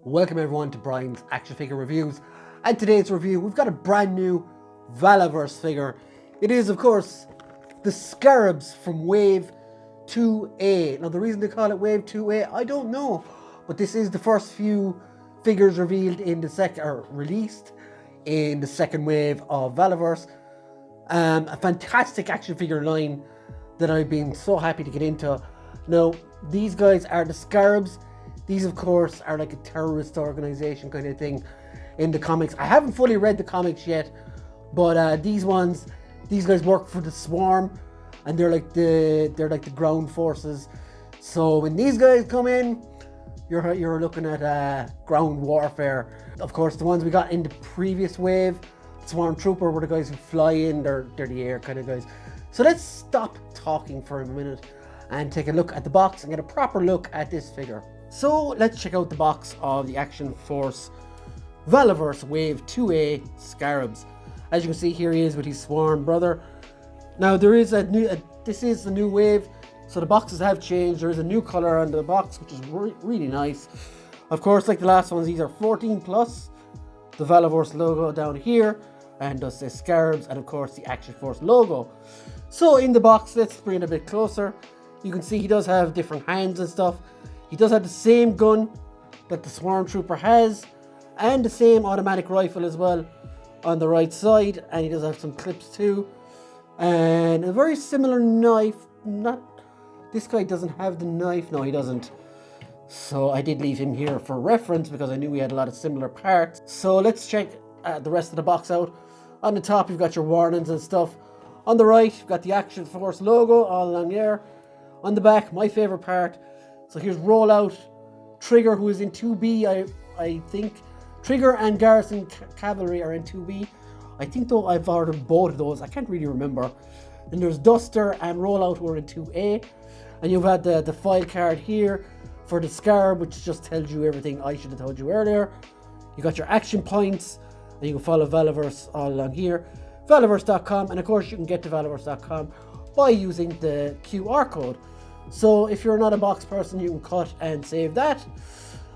Welcome everyone to Brian's Action Figure Reviews, and today's review we've got a brand new Valaverse figure. It is of course the Scarabs from Wave 2A. Now the reason they call it Wave 2A I don't know, but this is the first few figures revealed in the released in the second wave of Valaverse. A fantastic action figure line that I've been so happy to get into. Now these guys are the Scarabs. These of course are like a terrorist organization kind of thing in the comics. I haven't fully read the comics yet, but these guys work for the Swarm, and they're like the ground forces. So when these guys come in, you're looking at ground warfare. Of course, the ones we got in the previous wave, Swarm Trooper, were the guys who fly in. They're the air kind of guys. So let's stop talking for a minute and take a look at the box and get a proper look at this figure. So let's check out the box of the Action Force Valaverse Wave 2A Scarabs. As you can see, here he is with his Swarm brother. Now there is this is the new wave, so the boxes have changed. There is a new color on the box, which is really nice. Of course, like the last ones, these are 14 plus. The Valaverse logo down here, and does say Scarabs, and of course the Action Force logo. So in the box, let's bring it a bit closer. You can see he does have different hands and stuff. He does have the same gun that the Swarm Trooper has, and the same automatic rifle as well on the right side, and he does have some clips too, and a very similar knife. This guy doesn't have the knife. No, he doesn't. So I did leave him here for reference because I knew we had a lot of similar parts. So let's check the rest of the box out. On the top, you've got your warnings and stuff. On the right, you've got the Action Force logo all along there. On the back, my favorite part. So here's Rollout, Trigger, who is in 2B, I think. Trigger and Garrison Cavalry are in 2B. I think though I've ordered both of those. I can't really remember. And there's Duster and Rollout, who are in 2A. And you've had the file card here for the Scarab, which just tells you everything I should have told you earlier. You got your action points, and you can follow Valaverse all along here. Valaverse.com, and of course you can get to Valaverse.com by using the QR code. So if you're not a box person, you can cut and save that.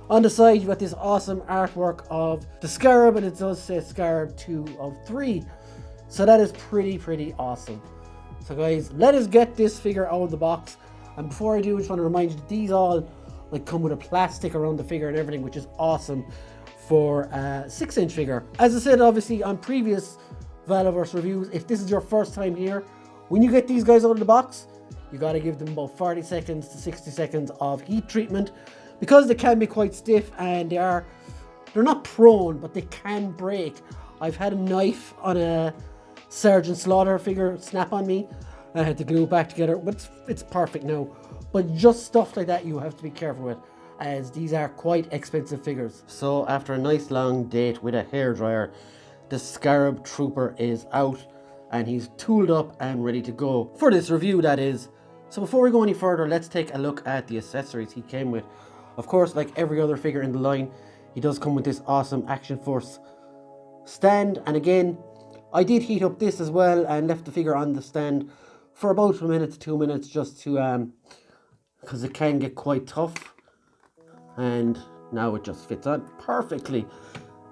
On the side, you've got this awesome artwork of the Scarab, and it does say Scarab 2 of 3. So that is pretty awesome. So guys, let us get this figure out of the box. And before I do, I just want to remind you that these all come with a plastic around the figure and everything, which is awesome for a 6-inch figure. As I said, obviously, on previous Valaverse reviews, if this is your first time here, when you get these guys out of the box, you got to give them about 40 seconds to 60 seconds of heat treatment, because they can be quite stiff, and they're not prone, but they can break. I've had a knife on a Sergeant Slaughter figure snap on me. I had to glue it back together, but it's perfect now. But just stuff like that you have to be careful with, as these are quite expensive figures. So after a nice long date with a hairdryer, the Scarab Trooper is out, and he's tooled up and ready to go for this review, that is. So before we go any further, let's take a look at the accessories he came with. Of course, like every other figure in the line, he does come with this awesome Action Force stand. And again, I did heat up this as well and left the figure on the stand for about 1 minute to 2 minutes, just to because it can get quite tough. And now it just fits on perfectly.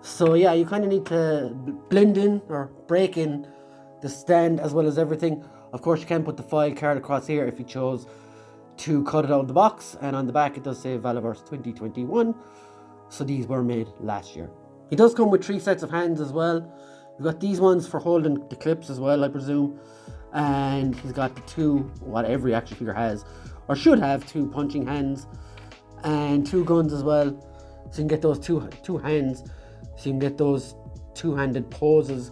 So yeah, you kind of need to blend in or break in the stand as well as everything. Of course, you can put the file card across here if you chose to cut it out of the box, and on the back it does say Valaverse 2021. So these were made last year. He does come with 3 sets of hands as well. You've got these ones for holding the clips as well, I presume. And he's got the 2, what every action figure has, or should have, 2 punching hands and 2 guns as well. So you can get those two hands, so you can get those 2-handed poses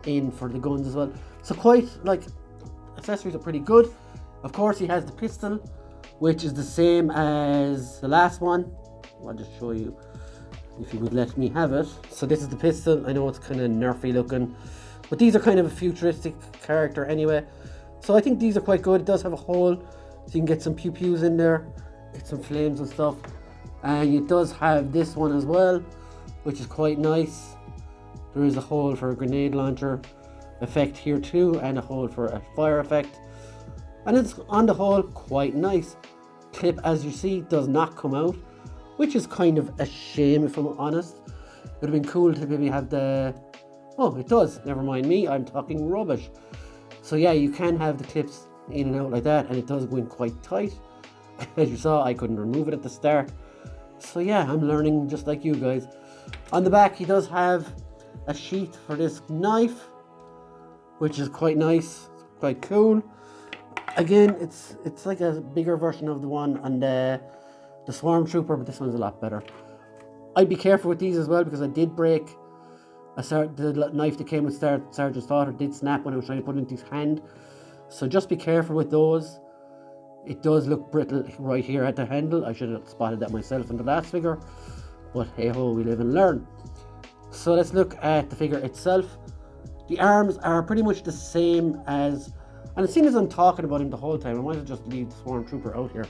in for the guns as well. So quite accessories are pretty good. Of course, he has the pistol, which is the same as the last one. I'll just show you if you would let me have it. So this is the pistol. I know it's kind of nerfy looking, but these are kind of a futuristic character anyway. So I think these are quite good. It does have a hole, so you can get some pew-pews in there, get some flames and stuff. And it does have this one as well, which is quite nice. There is a hole for a grenade launcher effect here too, and a hole for a fire effect. And it's on the whole quite nice. Clip, as you see, does not come out, which is kind of a shame if I'm honest. It would have been cool to maybe have the... Oh, it does. Never mind me, I'm talking rubbish. So yeah, you can have the clips in and out like that, and it does go in quite tight. As you saw, I couldn't remove it at the start. So yeah, I'm learning just like you guys. On the back, he does have a sheath for this knife, which is quite nice, quite cool. Again, it's like a bigger version of the one on the Swarm Trooper, but this one's a lot better. I'd be careful with these as well, because I did break the knife that came with Sergeant's daughter did snap when I was trying to put it into his hand. So just be careful with those. It does look brittle right here at the handle. I should have spotted that myself in the last figure, but hey ho, we live and learn. So let's look at the figure itself. The arms are pretty much the same as, and it seems as I'm talking about him the whole time, I might as well just leave the Swarm Trooper out here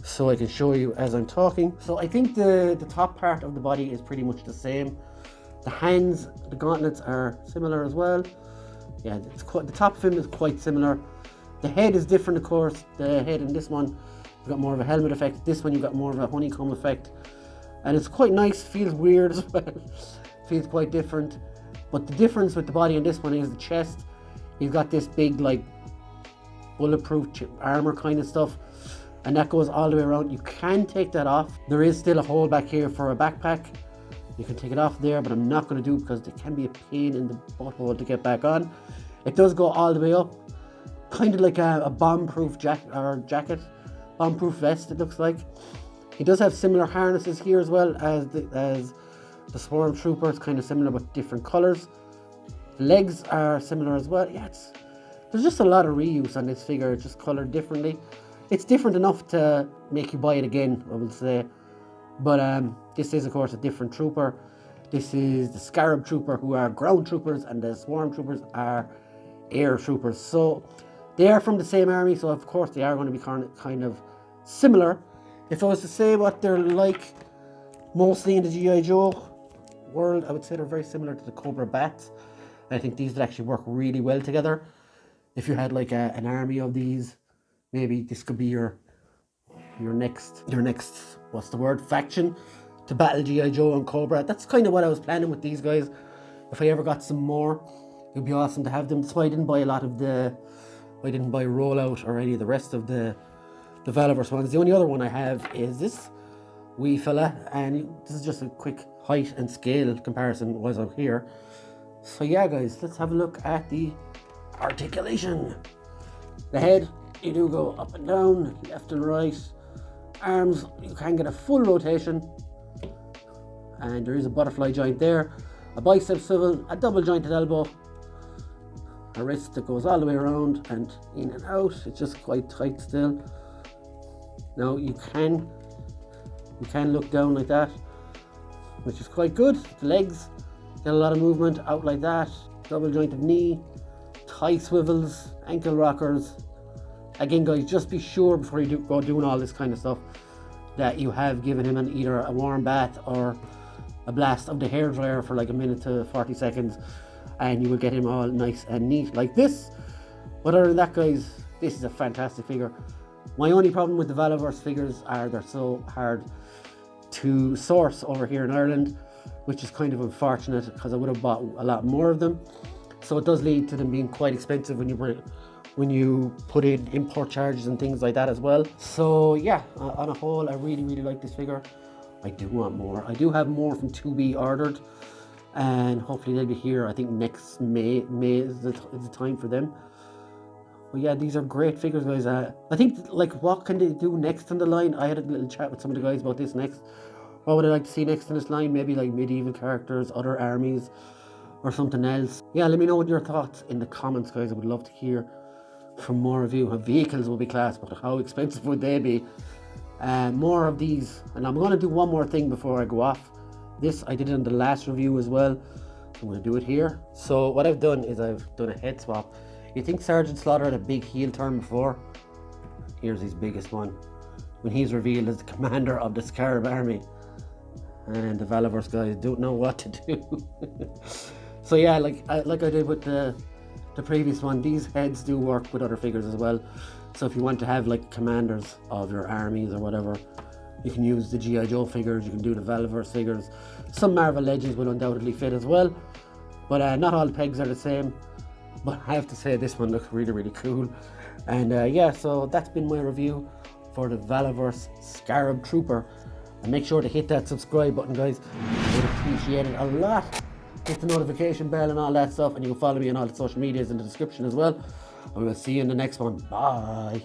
so I can show you as I'm talking. So I think the top part of the body is pretty much the same. The hands, the gauntlets are similar as well. Yeah, the top of him is quite similar. The head is different, of course. The head in this one, you've got more of a helmet effect. This one, you've got more of a honeycomb effect. And it's quite nice, feels weird as well. Feels quite different. But the difference with the body on this one is the chest. You've got this big, like, bulletproof armor kind of stuff. And that goes all the way around. You can take that off. There is still a hole back here for a backpack. You can take it off there, but I'm not going to do it because it can be a pain in the butthole to get back on. It does go all the way up. Kind of like a bomb-proof jacket. Bomb-proof vest, it looks like. He does have similar harnesses here as well as the Swarm Trooper. It's kind of similar but different colours. The legs are similar as well. Yeah, there's just a lot of reuse on this figure. It's just coloured differently. It's different enough to make you buy it again, I will say. But this is, of course, a different trooper. This is the Scarab Trooper, who are ground troopers, and the Swarm Troopers are air troopers. So they are from the same army, so of course they are going to be kind of similar. If I was to say what they're like mostly in the G.I. Joe world, I would say they're very similar to the Cobra Bats. I think these would actually work really well together. If you had like an army of these, maybe this could be your next what's the word, faction to battle G.I. Joe and Cobra. That's kind of what I was planning with these guys. If I ever got some more, it would be awesome to have them. That's why I didn't buy a lot of I didn't buy Rollout or any of the rest of the Valaverse ones. The only other one I have is this wee fella, and this is just a quick height and scale comparison was out here. So yeah guys, let's have a look at the articulation. The head, you do go up and down, left and right. Arms, you can get a full rotation, and there is a butterfly joint there, a bicep swivel, a double jointed elbow, a wrist that goes all the way around and in and out. It's just quite tight still. Now you can look down like that, which is quite good. The legs get a lot of movement out like that. Double jointed knee, thigh swivels, ankle rockers. Again guys, just be sure before you go doing all this kind of stuff that you have given him either a warm bath or a blast of the hairdryer for like a minute to 40 seconds, and you will get him all nice and neat like this. But other than that guys, this is a fantastic figure. My only problem with the Valaverse figures are they're so hard to source over here in Ireland, which is kind of unfortunate because I would have bought a lot more of them. So it does lead to them being quite expensive when you put in import charges and things like that as well. So yeah, on a whole, I really like this figure. I do want more. I do have more from 2B ordered, and hopefully they'll be here. I think next May is the time for them. But yeah, these are great figures guys. I think, like, what can they do next on the line? I had a little chat with some of the guys about this next. What would I like to see next in this line? Maybe like medieval characters, other armies, or something else. Yeah, let me know what your thoughts in the comments guys. I would love to hear from more of you. Vehicles will be class, but how expensive would they be? More of these, and I'm going to do one more thing before I go off. This I did in the last review as well, so I'm going to do it here. So what I've done is I've done a head swap. You think Sergeant Slaughter had a big heel turn before? Here's his biggest one, when he's revealed as the commander of the Scarab army, and the Valaverse guys don't know what to do. So yeah, like I did with the previous one, these heads do work with other figures as well. So if you want to have like commanders of your armies or whatever, You can use the G.I. Joe figures, you can do the Valaverse figures. Some Marvel Legends will undoubtedly fit as well, but not all the pegs are the same. But I have to say this one looks really, really cool. And yeah, so that's been my review for the Valaverse Scarab Trooper. And make sure to hit that subscribe button, guys. I would appreciate it a lot. Hit the notification bell and all that stuff, and you can follow me on all the social medias in the description as well. And we'll see you in the next one. Bye.